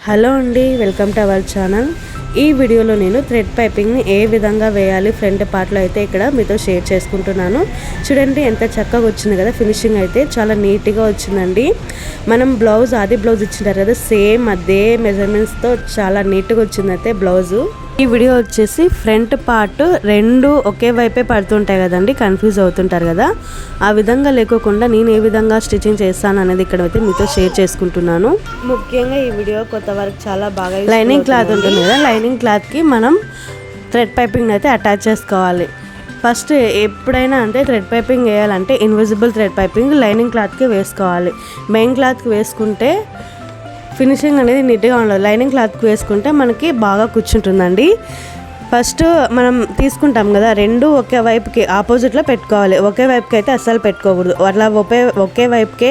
Hello అండి, welcome to our channel. ఈ వీడియోలో నేను థ్రెడ్ పైపింగ్ని ఏ విధంగా వేయాలి ఫ్రంట్ పార్ట్లో అయితే ఇక్కడ మీతో షేర్ చేసుకుంటున్నాను. చూడండి ఎంత చక్కగా వచ్చింది కదా. ఫినిషింగ్ అయితే చాలా నీట్గా వచ్చిందండి. మనం బ్లౌజ్ ఆది బ్లౌజ్ ఇచ్చింటారు కదా, సేమ్ అదే మెజర్మెంట్స్తో చాలా నీట్గా వచ్చింది అయితే బ్లౌజు. ఈ వీడియో వచ్చేసి ఫ్రంట్ పార్ట్ రెండు ఒకే వైపే పడుతుంటాయి కదండి, కన్ఫ్యూజ్ అవుతుంటారు కదా. ఆ విధంగా లేకోకుండా నేను ఏ విధంగా స్టిచ్చింగ్ చేస్తాను అనేది ఇక్కడ అయితే మీతో షేర్ చేసుకుంటున్నాను. ముఖ్యంగా ఈ వీడియో కొత్త వరకు చాలా బాగా లైనింగ్ క్లాత్ ఉంటుంది కదా, లైనింగ్ క్లాత్కి మనం థ్రెడ్ పైపింగ్ అయితే అటాచ్ చేసుకోవాలి. ఫస్ట్ ఎప్పుడైనా అంతే, థ్రెడ్ పైపింగ్ వేయాలంటే ఇన్విజిబుల్ థ్రెడ్ పైపింగ్ లైనింగ్ క్లాత్కి వేసుకోవాలి. మెయిన్ క్లాత్కి వేసుకుంటే ఫినిషింగ్ అనేది నీట్గా ఉండదు. లైనింగ్ క్లాత్కి వేసుకుంటే మనకి బాగా కూర్చుంటుందండి. ఫస్ట్ మనం తీసుకుంటాం కదా, రెండు ఒకే వైపుకి ఆపోజిట్లో పెట్టుకోవాలి. ఒకే వైపుకి అయితే అస్సలు పెట్టుకోకూడదు. అట్లా ఒకే వైపుకే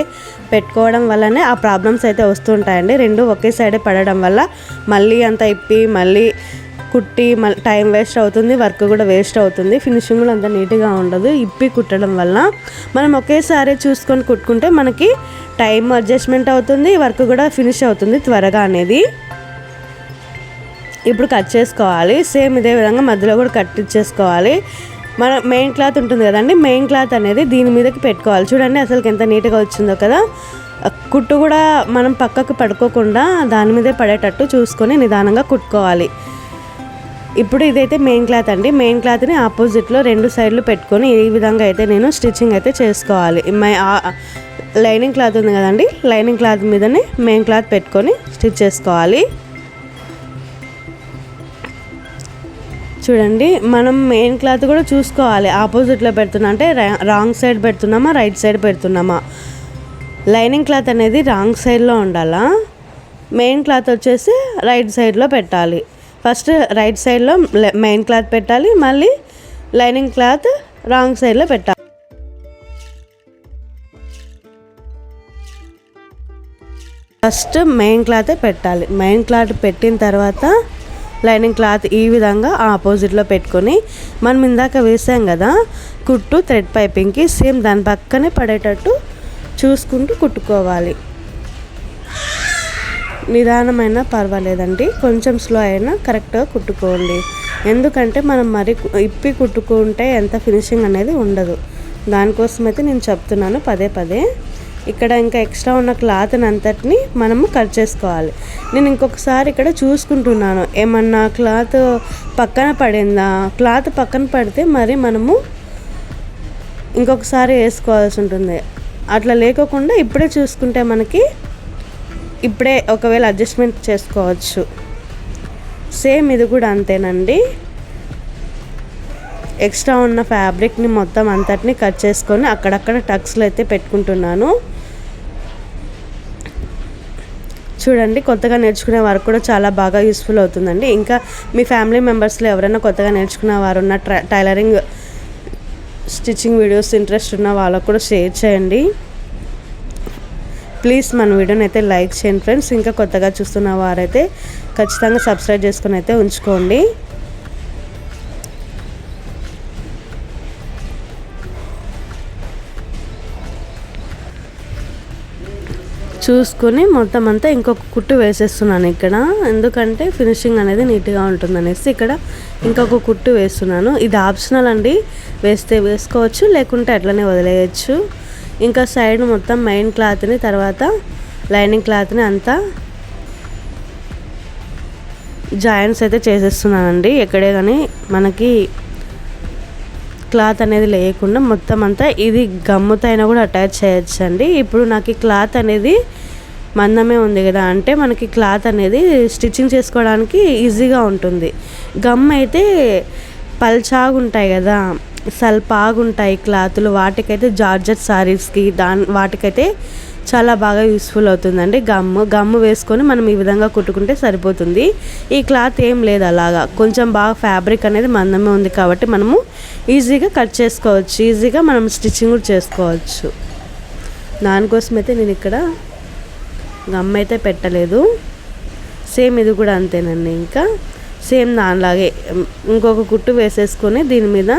పెట్టుకోవడం వల్లనే ఆ ప్రాబ్లమ్స్ అయితే వస్తుంటాయండి. రెండు ఒకే సైడే పడడం వల్ల మళ్ళీ అంతా ఇప్పి మళ్ళీ కుట్టి టైం వేస్ట్ అవుతుంది, వర్క్ కూడా వేస్ట్ అవుతుంది, ఫినిషింగ్ కూడా అంత నీట్గా ఉండదు. ఇప్పి కుట్టడం వల్ల మనం ఒకేసారి చూసుకొని కుట్టుకుంటే మనకి టైం అడ్జస్ట్మెంట్ అవుతుంది, వర్క్ కూడా ఫినిష్ అవుతుంది త్వరగా అనేది. ఇప్పుడు కట్ చేసుకోవాలి. సేమ్ ఇదే విధంగా మధ్యలో కూడా కట్ ఇచ్చేసుకోవాలి. మన మెయిన్ క్లాత్ ఉంటుంది కదండి, మెయిన్ క్లాత్ అనేది దీని మీదకి పెట్టుకోవాలి. చూడండి అసలుకి ఎంత నీట్గా వచ్చిందో కదా. కుట్టు కూడా మనం పక్కకు పడుకోకుండా దాని మీదే పడేటట్టు చూసుకొని నిదానంగా కుట్టుకోవాలి. ఇప్పుడు ఇదైతే మెయిన్ క్లాత్ అండి. మెయిన్ క్లాత్ని ఆపోజిట్లో రెండు సైడ్లు పెట్టుకొని ఈ విధంగా అయితే నేను స్టిచ్చింగ్ అయితే చేసుకోవాలి. లైనింగ్ క్లాత్ ఉంది కదండి, లైనింగ్ క్లాత్ మీదనే మెయిన్ క్లాత్ పెట్టుకొని స్టిచ్ చేసుకోవాలి. చూడండి మనం మెయిన్ క్లాత్ కూడా చూసుకోవాలి, ఆపోజిట్లో పెడుతున్నా అంటే రాంగ్ సైడ్ పెడుతున్నామా రైట్ సైడ్ పెడుతున్నామా. లైనింగ్ క్లాత్ అనేది రాంగ్ సైడ్లో ఉండాలా, మెయిన్ క్లాత్ వచ్చేసి రైట్ సైడ్లో పెట్టాలి. ఫస్ట్ రైట్ సైడ్లో మెయిన్ క్లాత్ పెట్టాలి, మళ్ళీ లైనింగ్ క్లాత్ రాంగ్ సైడ్లో పెట్టాలి. ఫస్ట్ మెయిన్ క్లాతే పెట్టాలి. మెయిన్ క్లాత్ పెట్టిన తర్వాత లైనింగ్ క్లాత్ ఈ విధంగా ఆపోజిట్లో పెట్టుకొని మనం ఇందాక వేసాం కదా కుట్టు థ్రెడ్ పైపింగ్కి, సేమ్ దాని పక్కనే పడేటట్టు చూసుకుంటూ కుట్టుకోవాలి. నిదానమైన పర్వాలేదండి, కొంచెం స్లో అయినా కరెక్ట్గా కుట్టుకోండి. ఎందుకంటే మనం మరి ఇప్పి కుట్టుకుంటే ఎంత ఫినిషింగ్ అనేది ఉండదు. దానికోసం అయితే నేను చెప్తున్నాను పదే పదే. ఇక్కడ ఇంకా ఎక్స్ట్రా ఉన్న క్లాత్ని అంతటిని మనము కట్ చేసుకోవాలి. నేను ఇంకొకసారి ఇక్కడ చూసుకుంటున్నాను, ఏమన్నా క్లాత్ పక్కన పడిందా. క్లాత్ పక్కన పడితే మరి మనము ఇంకొకసారి వేసుకోవాల్సి ఉంటుంది. అట్లా లేకోకుండా ఇప్పుడే చూసుకుంటే మనకి ఇప్పుడే ఒకవేళ అడ్జస్ట్మెంట్ చేసుకోవచ్చు. సేమ్ ఇది కూడా అంతేనండి. ఎక్స్ట్రా ఉన్న ఫ్యాబ్రిక్ని మొత్తం అంతటిని కట్ చేసుకొని అక్కడక్కడ టక్స్లు అయితే పెట్టుకుంటున్నాను. చూడండి కొత్తగా నేర్చుకునే వారికి కూడా చాలా బాగా యూస్ఫుల్ అవుతుందండి. ఇంకా మీ ఫ్యామిలీ మెంబర్స్లో ఎవరైనా కొత్తగా నేర్చుకునే వారు ఉన్న టైలరింగ్ స్టిచ్చింగ్ వీడియోస్ ఇంట్రెస్ట్ ఉన్న వాళ్ళకు కూడా షేర్ చేయండి. ప్లీజ్ మన వీడియోని అయితే లైక్ చేయండి ఫ్రెండ్స్. ఇంకా కొత్తగా చూస్తున్న వారైతే ఖచ్చితంగా సబ్స్క్రైబ్ చేసుకొని అయితే ఉంచుకోండి. చూసుకొని మొత్తం అంతా ఇంకొక కుట్టు వేసేస్తున్నాను ఇక్కడ, ఎందుకంటే ఫినిషింగ్ అనేది నీట్గా ఉంటుందనేసి ఇక్కడ ఇంకొక కుట్టు వేస్తున్నాను. ఇది ఆప్షనల్ అండి, వేస్తే వేసుకోవచ్చు, లేకుంటే అట్లనే వదిలేయచ్చు. ఇంకా సైడ్ మొత్తం మెయిన్ క్లాత్ని తర్వాత లైనింగ్ క్లాత్ని అంతా జాయింట్స్ అయితే చేసేస్తున్నానండి. ఎక్కడే కానీ మనకి క్లాత్ అనేది లేకుండా మొత్తం అంతా ఇది గమ్ముతో అయినా కూడా అటాచ్ చేయొచ్చండి. ఇప్పుడు నాకు ఈ క్లాత్ అనేది మందమే ఉంది కదా, అంటే మనకి క్లాత్ అనేది స్టిచ్చింగ్ చేసుకోవడానికి ఈజీగా ఉంటుంది. గమ్ అయితే పల్చాగా ఉంటాయి కదా, సల్పాగుంటాయి క్లాతులు, వాటికైతే జార్జెట్ సారీస్కి వాటికైతే చాలా బాగా యూస్ఫుల్ అవుతుందండి. గమ్ము వేసుకొని మనం ఈ విధంగా కుట్టుకుంటే సరిపోతుంది. ఈ క్లాత్ ఏం లేదు అలాగా, కొంచెం బాగా ఫ్యాబ్రిక్ అనేది మందమే ఉంది కాబట్టి మనము ఈజీగా కట్ చేసుకోవచ్చు, ఈజీగా మనం స్టిచ్చింగ్ కూడా చేసుకోవచ్చు. దానికోసమైతే నేను ఇక్కడ గమ్ అయితే పెట్టలేదు. సేమ్ ఇది కూడా అంతేనండి. ఇంకా సేమ్ దానిలాగే ఇంకొక కుట్టు వేసేసుకొని దీని మీద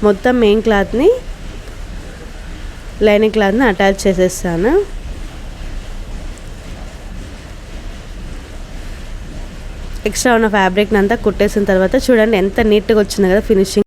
మొత్తం మెయిన్ క్లాత్ని లైనింగ్ క్లాత్ని అటాచ్ చేసేస్తాను. ఎక్స్ట్రా ఉన్న ఫ్యాబ్రిక్ అంతా కుట్టేసిన తర్వాత చూడండి ఎంత నీట్గా వచ్చింది కదా ఫినిషింగ్.